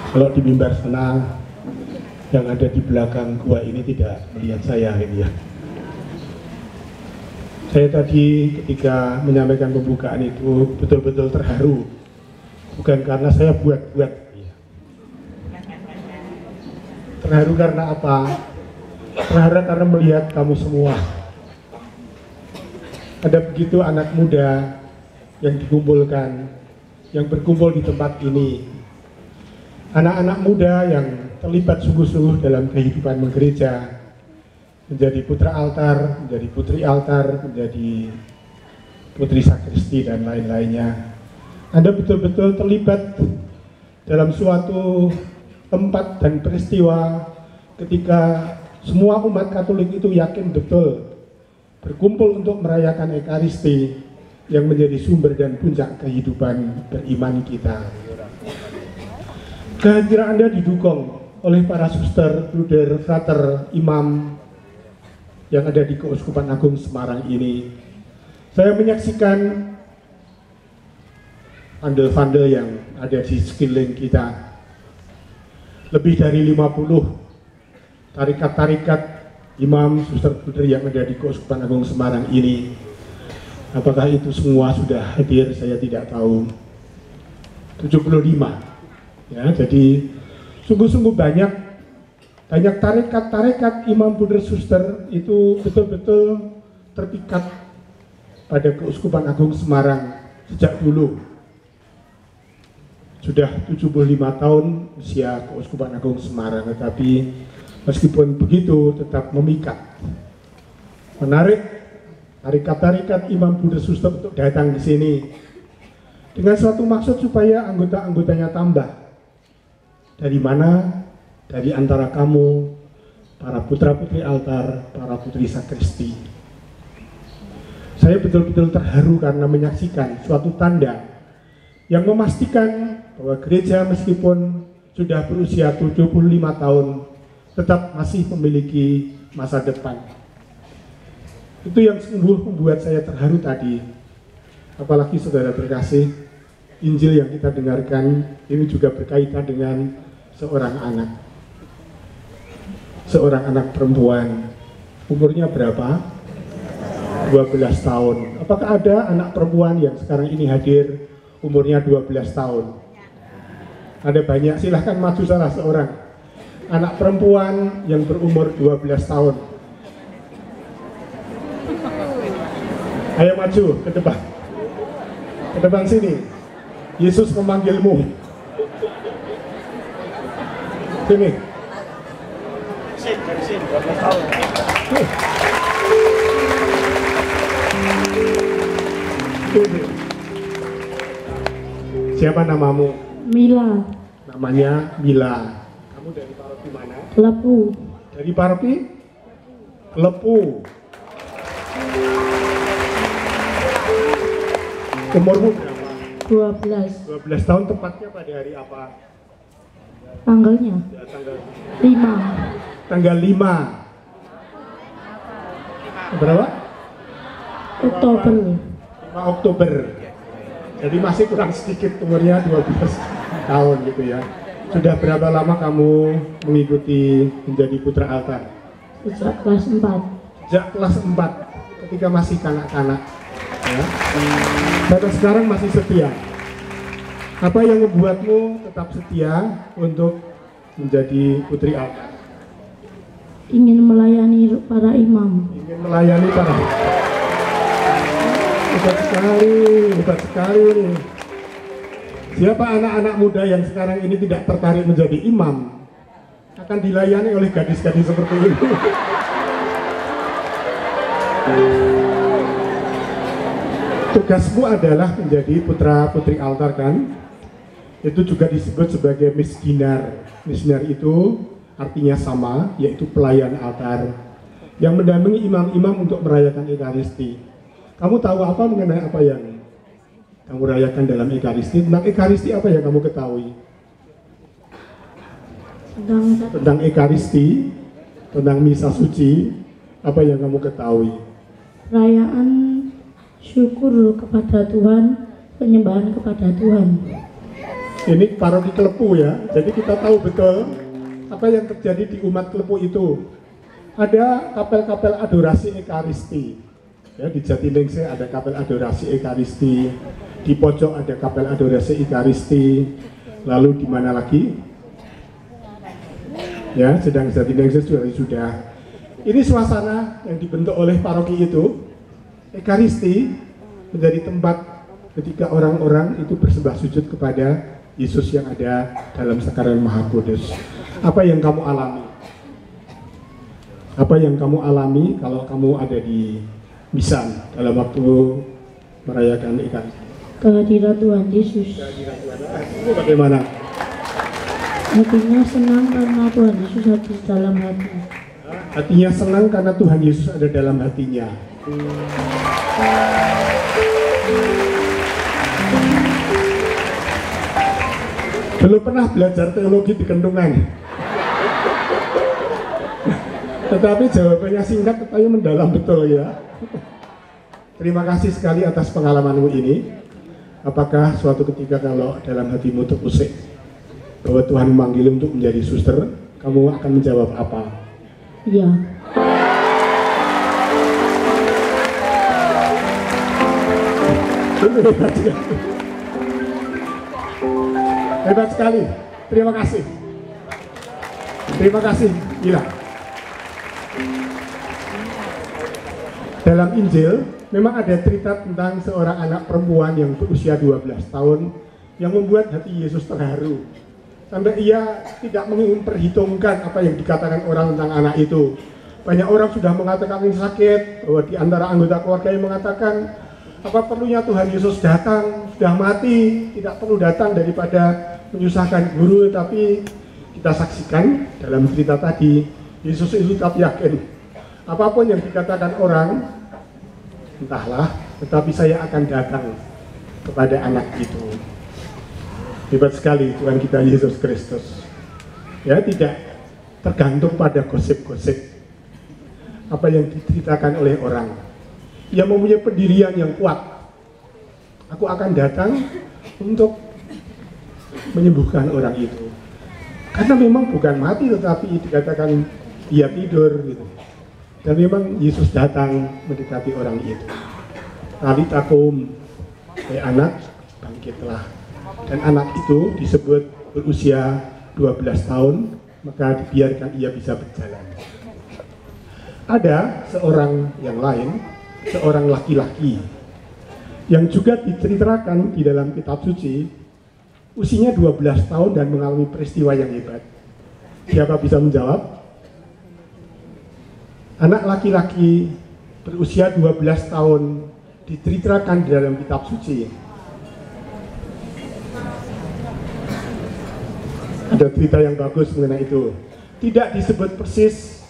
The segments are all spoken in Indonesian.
Kalau di mimbar sana yang ada di belakang gua ini tidak melihat saya ini ya. Saya tadi ketika menyampaikan pembukaan itu betul-betul terharu. Bukan karena saya buat-buat. Terharu karena apa? Terharu karena melihat kamu semua. Ada begitu anak muda yang dikumpulkan, yang berkumpul di tempat ini. Anak-anak muda yang terlibat sungguh-sungguh dalam kehidupan menggereja, menjadi putra altar, menjadi putri altar, menjadi putri sakristi dan lain-lainnya. Anda betul-betul terlibat dalam suatu tempat dan peristiwa ketika semua umat Katolik itu yakin betul berkumpul untuk merayakan Ekaristi yang menjadi sumber dan puncak kehidupan beriman kita. Kehadiran Anda didukung oleh para suster, bruder, frater, imam yang ada di Keuskupan Agung Semarang ini. Saya menyaksikan vandel-vandel yang ada di sekeliling kita. Lebih dari 50 tarikat-tarikat imam, suster, bruder yang ada di Keuskupan Agung Semarang ini. Apakah itu semua sudah hadir? Saya tidak tahu. 75. Ya, jadi sungguh-sungguh banyak tarekat-tarekat imam, bruder, suster itu betul-betul terpikat pada Keuskupan Agung Semarang sejak dulu. Sudah 75 tahun usia Keuskupan Agung Semarang, tetapi meskipun begitu tetap memikat, menarik tarekat-tarekat imam, bruder, suster untuk datang ke sini dengan suatu maksud supaya anggota-anggotanya tambah. Dari mana? Dari antara kamu, para putra-putri altar, para putri sakristi. Saya betul-betul terharu karena menyaksikan suatu tanda yang memastikan bahwa gereja meskipun sudah berusia 75 tahun tetap masih memiliki masa depan. Itu yang sungguh membuat saya terharu tadi. Apalagi saudara terkasih, Injil yang kita dengarkan ini juga berkaitan dengan seorang anak perempuan. Umurnya berapa? 12 tahun. Apakah ada anak perempuan yang sekarang ini hadir umurnya 12 tahun? Ada banyak, silahkan maju salah seorang anak perempuan yang berumur 12 tahun. Ayo maju ke depan. Ke depan sini. Yesus memanggilmu. Sini. Dari sini, 12 tahun. Siapa namamu? Mila. Namanya Mila. Kamu dari paroki mana? Lepu. Dari paroki? Lepu. Umurmu berapa? 12. 12 tahun, tepatnya pada hari apa? Tanggalnya? Ya, tanggal 5. Tanggal 5. Berapa? Oktober. 5 Oktober. Jadi masih kurang sedikit umurnya 12 tahun gitu ya. Sudah berapa lama kamu mengikuti menjadi putra altar? Sejak kelas 4. Sejak kelas 4, ketika masih kanak-kanak ya. Sampai sekarang masih setia. Apa yang membuatmu tetap setia untuk menjadi putri altar? Ingin melayani para imam. Ingin melayani para. Hebat sekali nih. Siapa anak-anak muda yang sekarang ini tidak tertarik menjadi imam akan dilayani oleh gadis-gadis seperti ini. Tugasmu adalah menjadi putra-putri altar kan? Itu juga disebut sebagai misdinar. Misdinar itu artinya sama, yaitu pelayan altar yang mendampingi imam-imam untuk merayakan Ekaristi. Kamu tahu apa mengenai apa yang kamu rayakan dalam Ekaristi? Tentang Ekaristi apa yang kamu ketahui? Tentang Ekaristi, tentang misa suci, apa yang kamu ketahui? Perayaan syukur kepada Tuhan, penyembahan kepada Tuhan. Ini paroki Klepu ya, jadi kita tahu betul apa yang terjadi di umat Klepu itu. Ada kapel-kapel adorasi Ekaristi. Ya, di Jatiningsih ada kapel adorasi Ekaristi, di pojok ada kapel adorasi Ekaristi, lalu di mana lagi? Ya, sedang Jatiningsih sudah. Ini suasana yang dibentuk oleh paroki itu. Ekaristi menjadi tempat ketika orang-orang itu bersembah sujud kepada Yesus yang ada dalam Sakramen Maha Kudus. Apa yang kamu alami? Apa yang kamu alami kalau kamu ada di Misan dalam waktu merayakan Ekaristi? Kehadiran Tuhan Yesus. Kehadiran Tuhan. Itu bagaimana? Hatinya senang karena Tuhan Yesus ada di dalam hati. Hatinya senang karena Tuhan Yesus ada dalam hatinya. Belum pernah belajar teologi di Kentungan. Tetapi jawabannya singkat tetapi mendalam betul ya. Terima kasih sekali atas pengalamanmu ini. Apakah suatu ketika kalau dalam hatimu terusik bahwa Tuhan memanggil untuk menjadi suster, kamu akan menjawab apa? Iya. Hebat sekali. Terima kasih. Terima kasih. Gila. Dalam Injil memang ada cerita tentang seorang anak perempuan yang berusia 12 tahun yang membuat hati Yesus terharu. Sampai ia tidak memperhitungkan apa yang dikatakan orang tentang anak itu. Banyak orang sudah mengatakan ini sakit, bahwa di antara anggota keluarga yang mengatakan apa perlunya Tuhan Yesus datang, sudah mati, tidak perlu datang daripada menyusahkan guru. Tapi kita saksikan dalam cerita tadi, Yesus itu tetap yakin apapun yang dikatakan orang, entahlah, tetapi saya akan datang kepada anak itu. Hebat sekali Tuhan kita Yesus Kristus. Ya, tidak tergantung pada gosip-gosip apa yang diceritakan oleh orang. Ia mempunyai pendirian yang kuat. Aku akan datang untuk menyembuhkan orang itu. Karena memang bukan mati tetapi dikatakan dia tidur gitu. Dan memang Yesus datang mendekati orang itu. Talita kum, anak bangkitlah. Dan anak itu disebut berusia 12 tahun, maka dibiarkan ia bisa berjalan. Ada seorang yang lain, seorang laki-laki, yang juga diceritakan di dalam kitab suci, usianya 12 tahun dan mengalami peristiwa yang hebat. Siapa bisa menjawab? Anak laki-laki berusia 12 tahun diceritakan di dalam kitab suci. Ada cerita yang bagus mengenai itu. Tidak disebut persis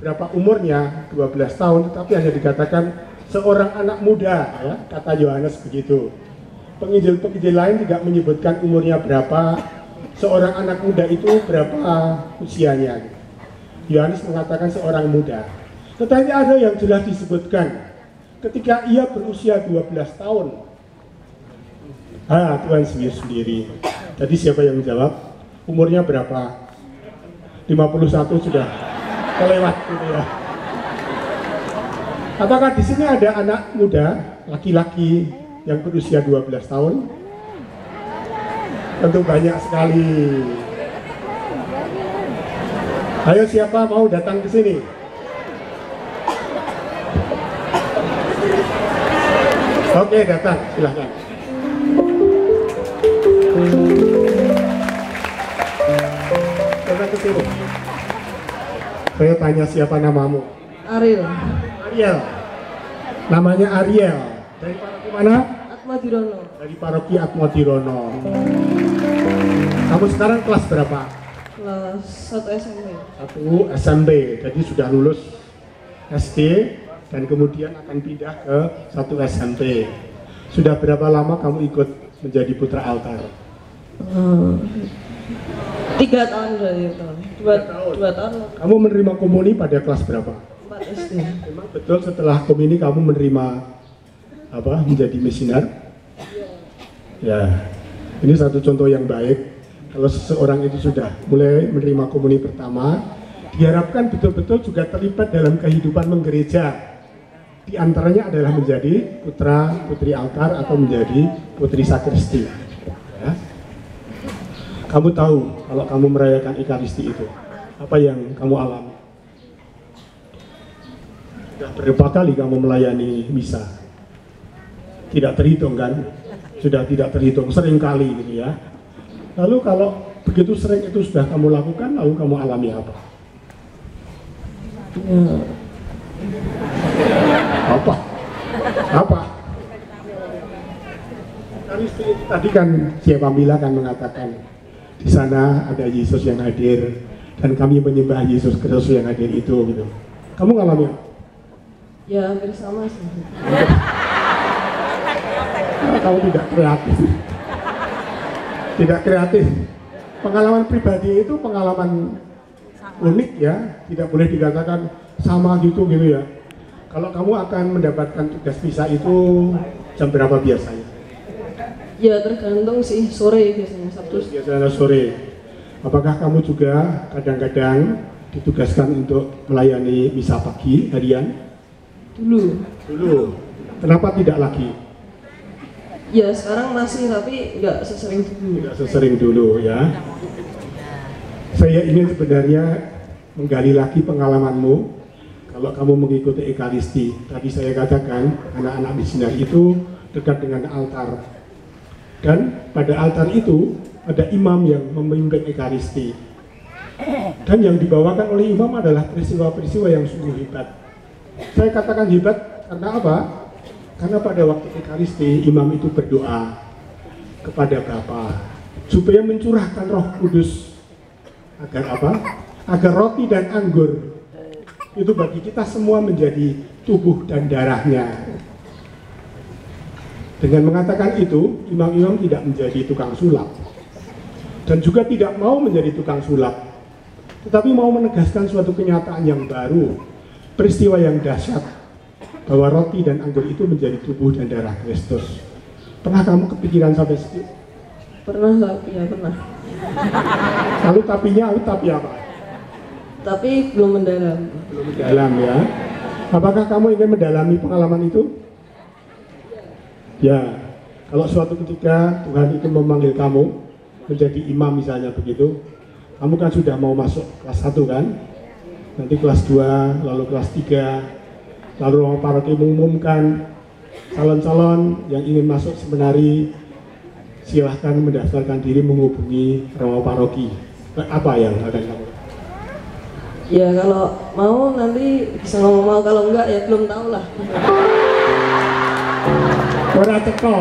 berapa umurnya, 12 tahun, tetapi hanya dikatakan seorang anak muda, ya, kata Yohanes begitu. Penginjil-penginjil lain tidak menyebutkan umurnya berapa, seorang anak muda itu berapa usianya. Yohanes mengatakan seorang muda. Tetapi ada yang jelas disebutkan ketika ia berusia 12 tahun. Tuhan sendiri. Jadi siapa yang menjawab? Umurnya berapa? 51 sudah kelewat gitu ya. Apakah di sini ada anak muda, laki-laki yang berusia 12 tahun? Tentu banyak sekali. Ayo siapa mau datang ke sini? Oke, datang, silahkan. Datang ke sini. Saya tanya siapa namamu? Ariel. Ariel. Namanya Ariel. Dari paroki mana? Atmodirono. Dari paroki Atmodirono. Kamu sekarang kelas berapa? Kelas 1 SMP. 1 SMP. Jadi sudah lulus SD dan kemudian akan pindah ke 1 SMP. Sudah berapa lama kamu ikut menjadi putra altar? 3 tahun dari itu. 2 tahun. Kamu menerima komuni pada kelas berapa? 4 SD. Memang betul setelah komuni kamu menerima menjadi misioner? Ya. Ini satu contoh yang baik. Kalau seseorang itu sudah mulai menerima komuni pertama, diharapkan betul-betul juga terlibat dalam kehidupan menggereja. Di antaranya adalah menjadi putra putri altar atau menjadi putri sakristi. Ya. Kamu tahu kalau kamu merayakan Ekaristi itu, apa yang kamu alami? Sudah berapa kali kamu melayani misa? Tidak terhitung kan? Sudah tidak terhitung, sering kali gitu ya. Lalu kalau begitu sering itu sudah kamu lakukan, lalu kamu alami apa? Ya, Apa? Apa? Tadi kan Siapa Mila kan mengatakan di sana ada Yesus yang hadir dan kami menyembah Yesus Kristus yang hadir itu gitu. Kamu ngalami apa? ya hampir sama sih. Kamu tidak kreatif. Tidak kreatif. Pengalaman pribadi itu pengalaman unik ya, tidak boleh dikatakan sama gitu ya. Kalau kamu akan mendapatkan tugas misa itu jam berapa biasanya? Ya tergantung sih, sore biasanya, Sabtu. Biasanya sore. Apakah kamu juga kadang-kadang ditugaskan untuk melayani misa pagi harian? Dulu. Kenapa tidak lagi? Ya sekarang masih, tapi nggak sesering dulu. Tidak sesering dulu ya. Saya ingin sebenarnya menggali lagi pengalamanmu. Kalau kamu mengikuti Ekaristi, tadi saya katakan anak-anak misioner itu dekat dengan altar. Dan pada altar itu ada imam yang memimpin Ekaristi. Dan yang dibawakan oleh imam adalah peristiwa-peristiwa yang sungguh hebat. Saya katakan hebat karena apa? Karena pada waktu Ekaristi imam itu berdoa kepada Bapa supaya mencurahkan Roh Kudus agar apa? Agar roti dan anggur itu bagi kita semua menjadi tubuh dan darahnya. Dengan mengatakan itu, imam-imam tidak menjadi tukang sulap dan juga tidak mau menjadi tukang sulap, tetapi mau menegaskan suatu kenyataan yang baru, peristiwa yang dahsyat, bahwa roti dan anggur itu menjadi tubuh dan darah Kristus. Pernah kamu kepikiran sampai situ? Pernah, ya pernah. Lalu tapi apa? Tapi belum mendalam. Belum mendalam ya. Apakah kamu ingin mendalami pengalaman itu? Ya, kalau suatu ketika Tuhan itu memanggil kamu menjadi imam misalnya begitu, kamu kan sudah mau masuk kelas 1 kan? Nanti kelas 2, lalu kelas 3, lalu Romo Paroki mengumumkan calon-calon yang ingin masuk seminari silahkan mendaftarkan diri menghubungi Romo Paroki. Apa yang akan kamu? Ya kalau mau nanti bisa ngomong mau, kalau enggak ya belum tahu lah. Ora teko.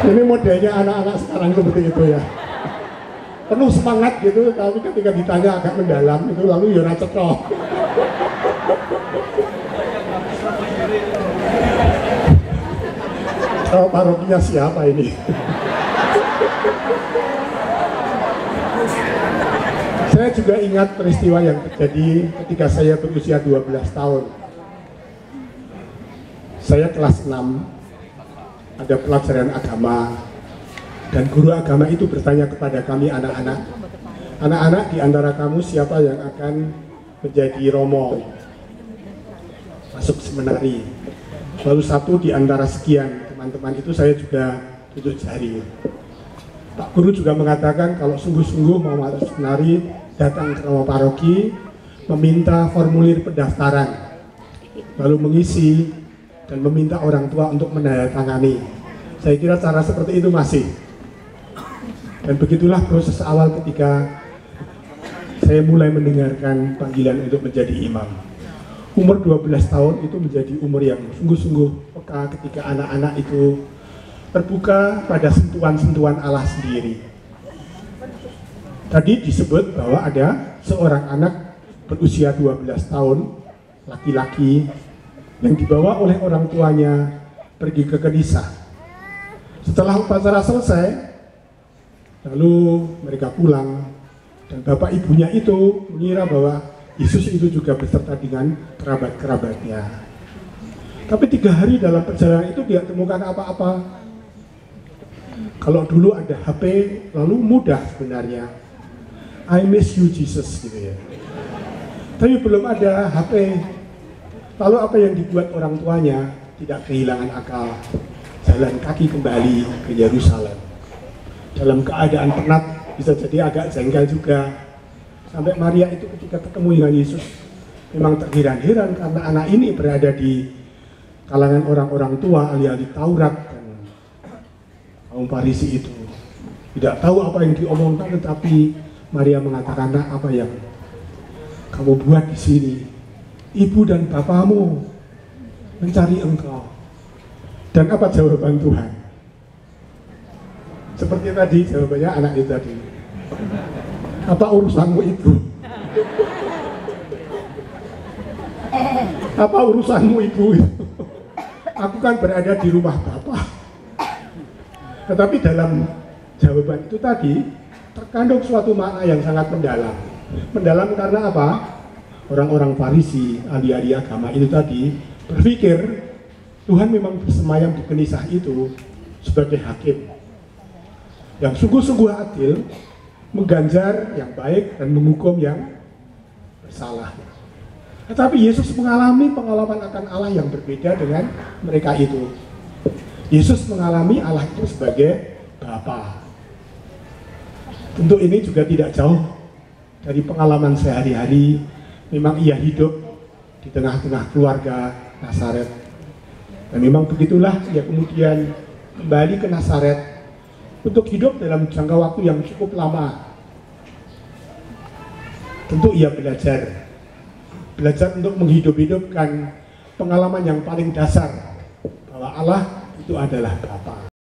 Ini modelnya anak-anak sekarang seperti itu ya. Penuh semangat gitu, tapi ketika ditanya agak mendalam itu lalu ya ora teko. Oh, parokinya siapa ini? Saya juga ingat peristiwa yang terjadi ketika saya berusia 12 tahun. Saya kelas 6, ada pelajaran agama, dan guru agama itu bertanya kepada kami anak-anak, anak-anak di antara kamu siapa yang akan menjadi romo, masuk seminari. Lalu satu di antara sekian teman-teman itu saya juga tunjuk jari. Pak Guru juga mengatakan kalau sungguh-sungguh mau masuk seminari, datang ke Romo Paroki, meminta formulir pendaftaran, lalu mengisi dan meminta orang tua untuk menandatangani. Saya kira cara seperti itu masih. Dan begitulah proses awal ketika saya mulai mendengarkan panggilan untuk menjadi imam. Umur 12 tahun itu menjadi umur yang sungguh-sungguh peka ketika anak-anak itu terbuka pada sentuhan-sentuhan Allah sendiri. Tadi disebut bahwa ada seorang anak berusia 12 tahun, laki-laki, yang dibawa oleh orang tuanya pergi ke gereja. Setelah upacara selesai, lalu mereka pulang, dan bapak ibunya itu mengira bahwa Yesus itu juga beserta dengan kerabat-kerabatnya. Tapi 3 hari dalam perjalanan itu tidak temukan apa-apa. Kalau dulu ada HP, lalu mudah sebenarnya. I miss you Jesus gitu ya. Tapi belum ada HP. Lalu apa yang dibuat orang tuanya? Tidak kehilangan akal. Jalan kaki kembali ke Yerusalem. Dalam keadaan penat, bisa jadi agak jengkel juga. Sampai Maria itu ketika ketemu dengan Yesus, memang terheran-heran karena anak ini berada di kalangan orang-orang tua, ahli-ahli Taurat dan kaum Farisi itu. Tidak tahu apa yang diomongkan, tetapi Maria mengatakan, "Nak, apa yang kamu buat di sini? Ibu dan bapamu mencari engkau." Dan apa jawaban Tuhan? Seperti tadi jawabannya anak itu tadi. Apa urusanmu itu? Apa urusanmu ibu? Aku kan berada di rumah Bapa. Tetapi dalam jawaban itu tadi terkandung suatu makna yang sangat mendalam. Mendalam karena apa? Orang-orang Farisi, ahli-ahli agama itu tadi berpikir Tuhan memang bersemayam di kenisah itu sebagai hakim yang sungguh-sungguh adil, mengganjar yang baik dan menghukum yang bersalah. Tetapi Yesus mengalami pengalaman akan Allah yang berbeda dengan mereka itu. Yesus mengalami Allah itu sebagai Bapa. Tentu ini juga tidak jauh dari pengalaman sehari-hari. Memang ia hidup di tengah-tengah keluarga Nazaret. Dan memang begitulah ia kemudian kembali ke Nazaret untuk hidup dalam jangka waktu yang cukup lama. Tentu ia belajar untuk menghidup-hidupkan pengalaman yang paling dasar bahwa Allah itu adalah Bapa.